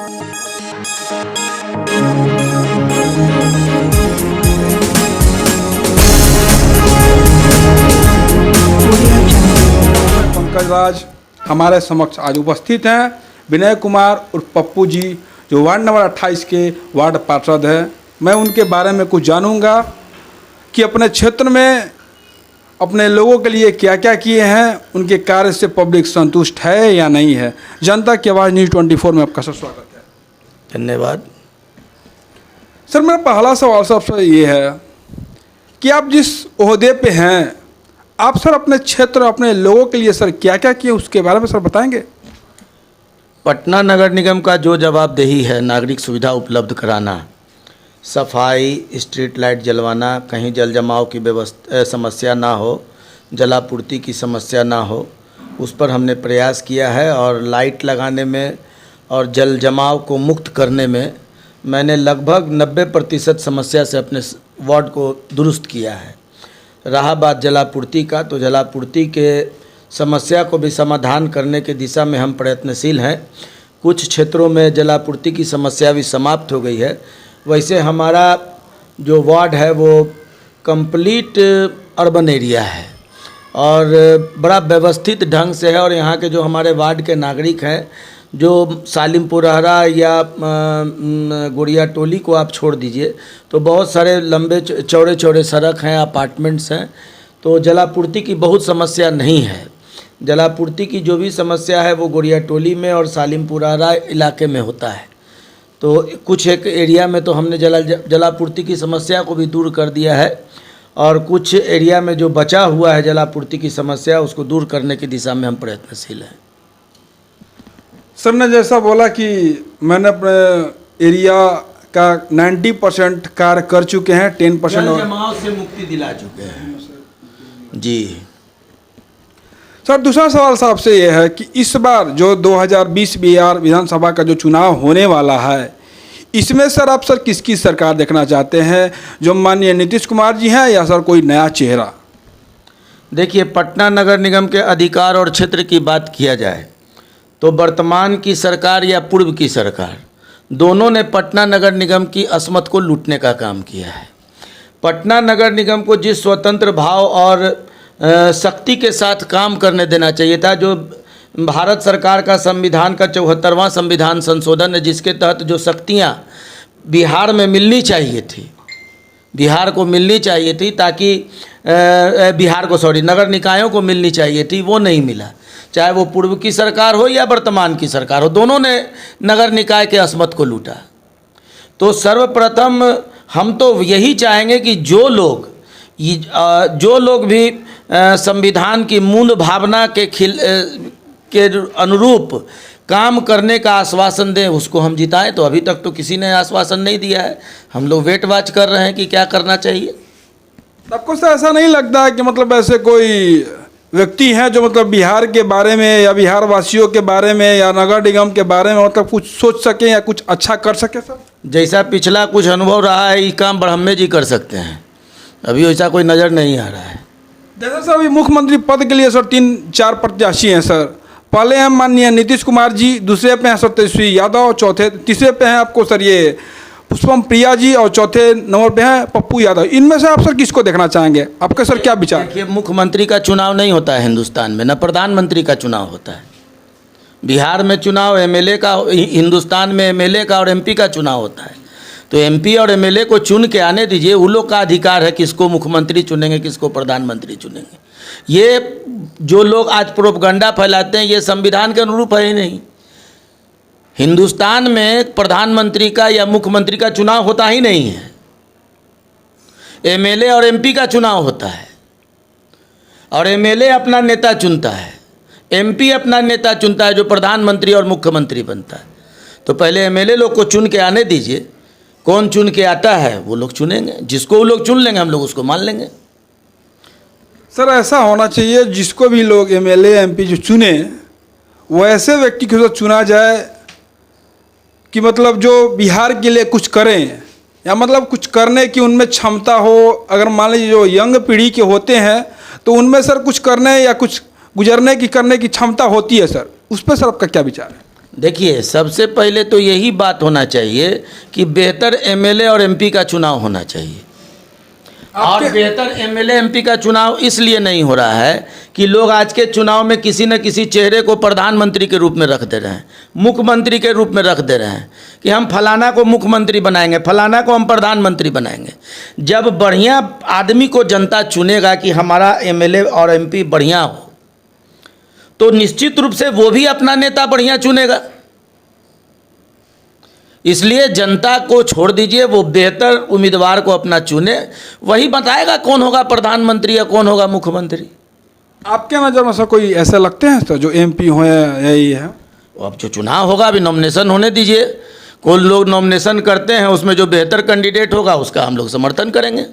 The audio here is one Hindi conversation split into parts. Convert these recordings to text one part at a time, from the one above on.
पंकज राज हमारे समक्ष आज उपस्थित हैं। विनय कुमार उर्फ पप्पू जी जो वार्ड नंबर 28 के वार्ड पार्षद हैं। मैं उनके बारे में कुछ जानूंगा कि अपने क्षेत्र में अपने लोगों के लिए क्या क्या किए हैं, उनके कार्य से पब्लिक संतुष्ट है या नहीं है। जनता की आवाज़ न्यूज़ 24 में आपका स्वागत है। धन्यवाद सर, मेरा पहला सवाल सबसे ये है कि आप जिस ओहदे पे हैं, आप सर अपने क्षेत्र अपने लोगों के लिए सर क्या क्या किए उसके बारे में सर बताएंगे। पटना नगर निगम का जो जवाबदेही है, नागरिक सुविधा उपलब्ध कराना, सफाई, स्ट्रीट लाइट जलवाना, कहीं जल जमाव की व्यवस्था समस्या ना हो, जलापूर्ति की समस्या ना हो, उस पर हमने प्रयास किया है। और लाइट लगाने में और जल जमाव को मुक्त करने में मैंने लगभग 90% समस्या से अपने वार्ड को दुरुस्त किया है। रहा बात जलापूर्ति का, तो जलापूर्ति के समस्या को भी समाधान करने के दिशा में हम प्रयत्नशील हैं। कुछ क्षेत्रों में जलापूर्ति की समस्या भी समाप्त हो गई है। वैसे हमारा जो वार्ड है वो कंप्लीट अर्बन एरिया है और बड़ा व्यवस्थित ढंग से है। और यहाँ के जो हमारे वार्ड के नागरिक हैं, जो सालिमपुरहरा या गुड़िया टोली को आप छोड़ दीजिए तो बहुत सारे लंबे चौड़े चौड़े सड़क हैं, अपार्टमेंट्स हैं, तो जलापूर्ति की बहुत समस्या नहीं है। जलापूर्ति की जो भी समस्या है वो गुड़िया टोली में और सालिमपुरहरा इलाके में होता है। तो कुछ एक एरिया में तो हमने जलापूर्ति की समस्या को भी दूर कर दिया है और कुछ एरिया में जो बचा हुआ है जलापूर्ति की समस्या, उसको दूर करने की दिशा में हम प्रयत्नशील हैं। सर ने जैसा बोला कि मैंने अपने एरिया का 90% कार्य कर चुके हैं, 10% जल जमाव से मुक्ति दिला चुके हैं जी। सर, दूसरा सवाल साहब से यह है कि इस बार जो 2020 बिहार विधानसभा का जो चुनाव होने वाला है, इसमें सर आप सर किसकी सरकार देखना चाहते हैं, जो माननीय नीतीश कुमार जी हैं या सर कोई नया चेहरा। देखिए, पटना नगर निगम के अधिकार और क्षेत्र की बात किया जाए तो वर्तमान की सरकार या पूर्व की सरकार, दोनों ने पटना नगर निगम की असमत को लूटने का काम किया है। पटना नगर निगम को जिस स्वतंत्र भाव और शक्ति के साथ काम करने देना चाहिए था, जो भारत सरकार का संविधान का 74वां संविधान संशोधन है, जिसके तहत जो शक्तियां बिहार में मिलनी चाहिए थी, बिहार को मिलनी चाहिए थी, ताकि नगर निकायों को मिलनी चाहिए थी, वो नहीं मिला। चाहे वो पूर्व की सरकार हो या वर्तमान की सरकार हो, दोनों ने नगर निकाय के असमत को लूटा। तो सर्वप्रथम हम तो यही चाहेंगे कि जो लोग भी संविधान की मूल भावना के अनुरूप काम करने का आश्वासन दें, उसको हम जिताएं। तो अभी तक तो किसी ने आश्वासन नहीं दिया है। हम लोग वेट वॉच कर रहे हैं कि क्या करना चाहिए। आपको सर ऐसा नहीं लगता है कि मतलब ऐसे कोई व्यक्ति हैं जो मतलब बिहार के बारे में या बिहार वासियों के बारे में या नगर निगम के बारे में मतलब कुछ सोच सके या कुछ अच्छा कर सके। सर, जैसा पिछला कुछ अनुभव रहा है, ये काम ब्रह्मे जी कर सकते हैं, अभी वैसा कोई नज़र नहीं आ रहा है। जैसे सर अभी मुख्यमंत्री पद के लिए सर 3-4 प्रत्याशी हैं सर। पहले हैं माननीय नीतीश कुमार जी, दूसरे पे हैं सर तेजस्वी यादव, तीसरे पे हैं आपको सर ये पुष्पम प्रिया जी और चौथे नंबर पे हैं पप्पू यादव। इनमें से आप सर किसको देखना चाहेंगे, आपके सर क्या विचार। देखिए, मुख्यमंत्री का चुनाव नहीं होता है हिंदुस्तान में, न प्रधानमंत्री का चुनाव होता है। बिहार में चुनाव एमएलए का, हिंदुस्तान में एमएलए का और एमपी का चुनाव होता है। तो एमपी और एमएलए को चुन के आने दीजिए, उन लोग का अधिकार है किसको मुख्यमंत्री चुनेंगे, किसको प्रधानमंत्री चुनेंगे। ये जो लोग आज प्रोपगंडा फैलाते हैं, ये संविधान के अनुरूप है ही नहीं। हिंदुस्तान में प्रधानमंत्री का या मुख्यमंत्री का चुनाव होता ही नहीं है, एमएलए और एमपी का चुनाव होता है। और एमएलए अपना नेता चुनता है, एमपी अपना नेता चुनता है, जो प्रधानमंत्री और मुख्यमंत्री बनता है। तो पहले एमएलए लोग को चुन के आने दीजिए, कौन चुन के आता है वो लोग चुनेंगे, जिसको वो लोग चुन लेंगे हम लोग उसको मान लेंगे। सर, ऐसा होना चाहिए जिसको भी लोग एमएलए एमपी जो चुने, वो ऐसे व्यक्ति को चुना जाए कि मतलब जो बिहार के लिए कुछ करें या मतलब कुछ करने की उनमें क्षमता हो। अगर मान लीजिए जो यंग पीढ़ी के होते हैं तो उनमें सर कुछ करने या कुछ गुजरने की करने की क्षमता होती है सर, उस पर सर आपका क्या विचार है। देखिए, सबसे पहले तो यही बात होना चाहिए कि बेहतर एमएलए और एमपी का चुनाव होना चाहिए। और बेहतर एमएलए एमपी का चुनाव इसलिए नहीं हो रहा है कि लोग आज के चुनाव में किसी न किसी चेहरे को प्रधानमंत्री के रूप में रख दे रहे हैं, मुख्यमंत्री के रूप में रख दे रहे हैं कि हम फलाना को मुख्यमंत्री बनाएंगे, फलाना को हम प्रधानमंत्री बनाएंगे। जब बढ़िया आदमी को जनता चुनेगा कि हमारा एमएलए और एमपी बढ़िया हो, तो निश्चित रूप से वो भी अपना नेता बढ़िया चुनेगा। इसलिए जनता को छोड़ दीजिए, वो बेहतर उम्मीदवार को अपना चुने, वही बताएगा कौन होगा प्रधानमंत्री या कौन होगा मुख्यमंत्री। आपके नज़र में सर कोई ऐसे लगते हैं सर जो एमपी हो यही है? अब जो चुनाव होगा अभी नॉमिनेशन होने दीजिए, कोई लोग नॉमिनेशन करते हैं, उसमें जो बेहतर कैंडिडेट होगा उसका हम लोग समर्थन करेंगे।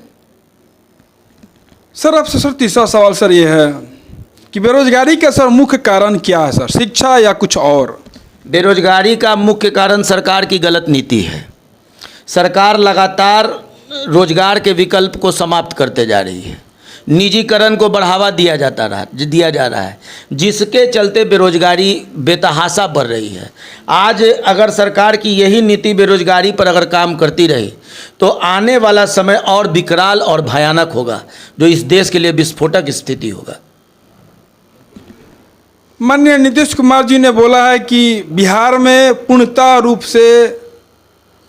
सर आपसे सर तीसरा सवाल सर ये है कि बेरोजगारी का सर मुख्य कारण क्या है सर, शिक्षा या कुछ और? बेरोजगारी का मुख्य कारण सरकार की गलत नीति है। सरकार लगातार रोजगार के विकल्प को समाप्त करते जा रही है, निजीकरण को बढ़ावा दिया जा रहा है, जिसके चलते बेरोजगारी बेतहाशा बढ़ रही है। आज अगर सरकार की यही नीति बेरोजगारी पर अगर काम करती रही तो आने वाला समय और विकराल और भयानक होगा, जो इस देश के लिए विस्फोटक स्थिति होगा। माननीय नीतीश कुमार जी ने बोला है कि बिहार में पूर्णतः रूप से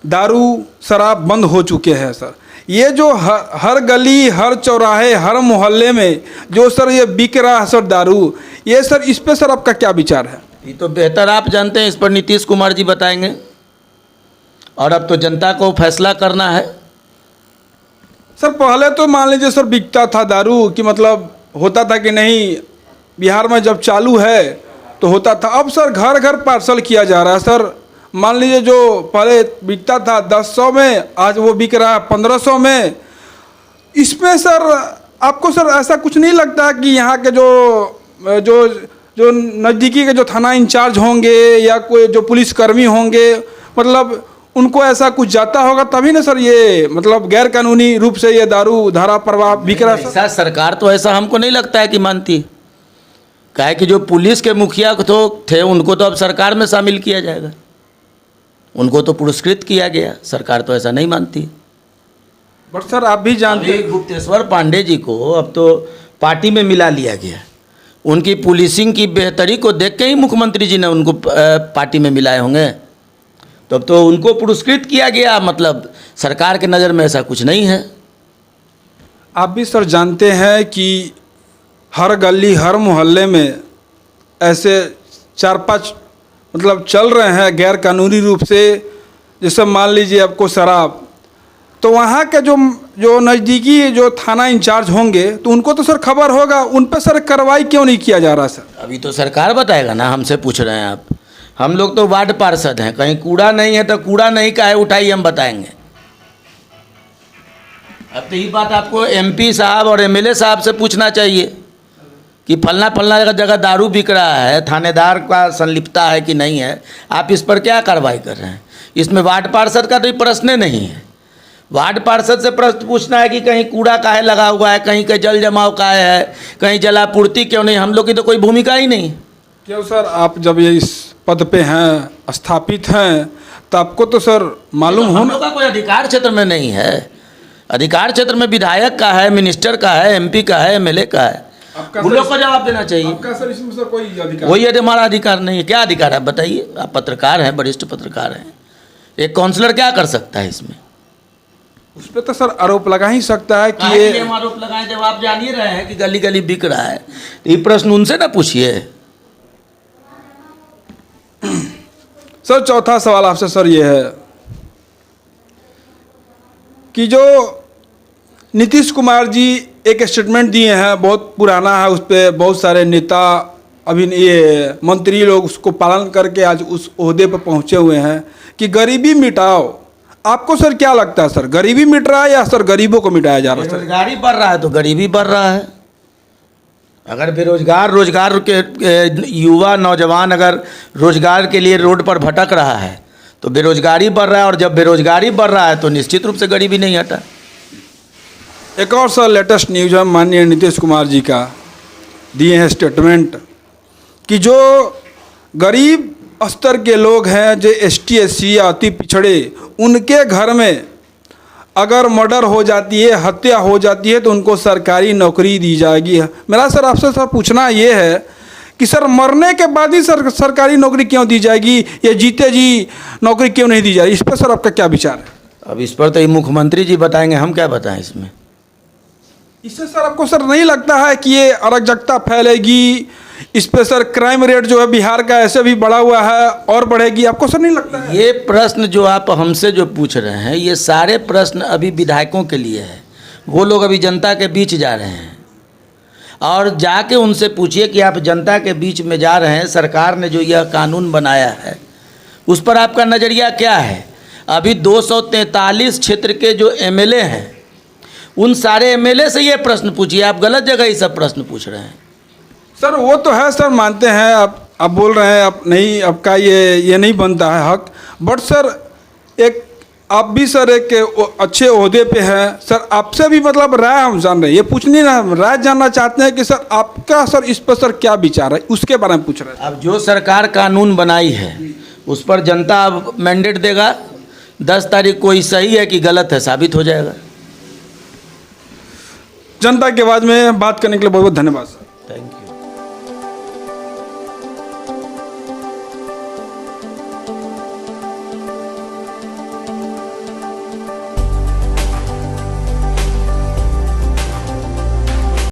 दारू शराब बंद हो चुके हैं सर। ये जो हर गली हर चौराहे हर मोहल्ले में जो सर ये बिक रहा है सर दारू, ये सर इस पे सर आपका क्या विचार है? ये तो बेहतर आप जानते हैं, इस पर नीतीश कुमार जी बताएंगे। और अब तो जनता को फैसला करना है। सर पहले तो मान लीजिए सर बिकता था दारू कि मतलब होता था कि नहीं, बिहार में जब चालू है तो होता था। अब सर घर घर पार्सल किया जा रहा है सर। मान लीजिए जो पहले बिकता था 1000 में, आज वो बिक रहा है 1500 में। इसमें सर आपको सर ऐसा कुछ नहीं लगता कि यहाँ के जो नज़दीकी के जो थाना इंचार्ज होंगे या कोई जो पुलिसकर्मी होंगे, मतलब उनको ऐसा कुछ जाता होगा तभी ना सर ये मतलब गैर कानूनी रूप से ये दारू धारा प्रवाह बिक रहा है? सरकार तो ऐसा हमको नहीं लगता है कि मानती। काहे कि जो पुलिस के मुखिया तो थे उनको तो अब सरकार में शामिल किया जाएगा, उनको तो पुरस्कृत किया गया। सरकार तो ऐसा नहीं मानती। बट सर आप भी जानते हैं गुप्तेश्वर पांडे जी को अब तो पार्टी में मिला लिया गया। उनकी पुलिसिंग की बेहतरी को देख के ही मुख्यमंत्री जी ने उनको पार्टी में मिलाए होंगे, तो अब तो उनको पुरस्कृत किया गया। मतलब सरकार के नज़र में ऐसा कुछ नहीं है। आप भी सर जानते हैं कि हर गली हर मोहल्ले में ऐसे 4-5 मतलब चल रहे हैं गैर कानूनी रूप से। जैसे मान लीजिए आपको शराब, तो वहाँ के जो नज़दीकी जो थाना इंचार्ज होंगे तो उनको तो सर खबर होगा, उन पर सर कार्रवाई क्यों नहीं किया जा रहा सर? अभी तो सरकार बताएगा ना, हमसे पूछ रहे हैं आप। हम लोग तो वार्ड पार्षद हैं, कहीं कूड़ा नहीं है तो कूड़ा नहीं का है उठाइए, हम बताएंगे। अब तो ये बात आपको एमपी साहब और एमएलए साहब से पूछना चाहिए कि फलना जगह दारू बिक रहा है, थानेदार का संलिप्तता है कि नहीं है, आप इस पर क्या कार्रवाई कर रहे हैं? इसमें वार्ड पार्षद का तो प्रश्न नहीं है। वार्ड पार्षद से प्रश्न पूछना है कि कहीं कूड़ा काहे लगा हुआ है, कहीं का जल जमाव काहे है, कहीं जलापूर्ति क्यों नहीं। हम लोग की तो कोई भूमिका ही नहीं। क्यों सर आप जब ये इस पद पे हैं, स्थापित हैं, तो आपको तो सर मालूम हो। हम लोग का कोई अधिकार क्षेत्र में नहीं है। अधिकार क्षेत्र में विधायक का है, मिनिस्टर का है, एमपी का है, एमएलए का है। उन लोग को जवाब देना चाहिए। आपका सर इसमें सर कोई अधिकार? वही हमारा अधिकार नहीं है। क्या अधिकार है बताइए? आप पत्रकार हैं, वरिष्ठ पत्रकार हैं, एक काउंसलर क्या कर सकता है इसमें? उस पर तो सर आरोप लगा ही सकता है कि ये हम आरोप लगाएं जब आप जान ही रहे हैं कि गली गली बिक रहा है। तो ये प्रश्न उनसे ना पूछिए। सर चौथा सवाल आपसे सर ये है कि जो नीतीश कुमार जी एक स्टेटमेंट दिए हैं, बहुत पुराना है, उस पर बहुत सारे नेता अभी ये मंत्री लोग उसको पालन करके आज उस ओहदे पर पहुंचे हुए हैं कि गरीबी मिटाओ। आपको सर क्या लगता है सर, गरीबी मिट रहा है या सर गरीबों को मिटाया जा रहा है? बेरोजगारी बढ़ रहा है तो गरीबी बढ़ रहा है। अगर रोजगार के युवा नौजवान अगर रोजगार के लिए रोड पर भटक रहा है तो बेरोजगारी बढ़ रहा है, और जब बेरोजगारी बढ़ रहा है तो निश्चित रूप से गरीबी नहीं हटा। एक और सर लेटेस्ट न्यूज है माननीय नीतीश कुमार जी का, दिए हैं स्टेटमेंट कि जो गरीब स्तर के लोग हैं, जो ST SC या अति पिछड़े, उनके घर में अगर मर्डर हो जाती है, हत्या हो जाती है, तो उनको सरकारी नौकरी दी जाएगी। मेरा सर आपसे सर पूछना ये है कि सर मरने के बाद ही सरकारी नौकरी क्यों दी जाएगी, या जीते जी नौकरी क्यों नहीं दी जाएगी? इस पर सर आपका क्या विचार है? अब इस पर तो ये मुख्यमंत्री जी बताएंगे, हम क्या बताएं इसमें। इससे सर आपको सर नहीं लगता है कि ये अराजकता फैलेगी, इस पे सर क्राइम रेट जो है बिहार का ऐसे भी बढ़ा हुआ है और बढ़ेगी? आपको सर नहीं लगता है? ये प्रश्न जो आप हमसे जो पूछ रहे हैं, ये सारे प्रश्न अभी विधायकों के लिए है। वो लोग अभी जनता के बीच जा रहे हैं, और जाके उनसे पूछिए कि आप जनता के बीच में जा रहे हैं, सरकार ने जो यह कानून बनाया है उस पर आपका नज़रिया क्या है। अभी 243 क्षेत्र के जो MLA हैं, उन सारे MLA से ये प्रश्न पूछिए। आप गलत जगह ही सब प्रश्न पूछ रहे हैं। सर वो तो है सर, मानते हैं आप बोल रहे हैं, आप नहीं, आपका ये नहीं बनता है हक, बट सर एक आप भी सर एक अच्छे ओहदे पे हैं सर, आपसे भी मतलब राय हम जान रहे हैं, ये पूछनी ना, राय जानना चाहते हैं कि सर आपका सर इस पर सर क्या विचार है, उसके बारे में पूछ रहे हैं। अब जो सरकार कानून बनाई है उस पर जनता अब मैंडेट देगा। 10 तारीख को ही सही है कि गलत है साबित हो जाएगा। जनता के आवाज़ में बात करने के लिए बहुत बहुत धन्यवाद सर। Thank you.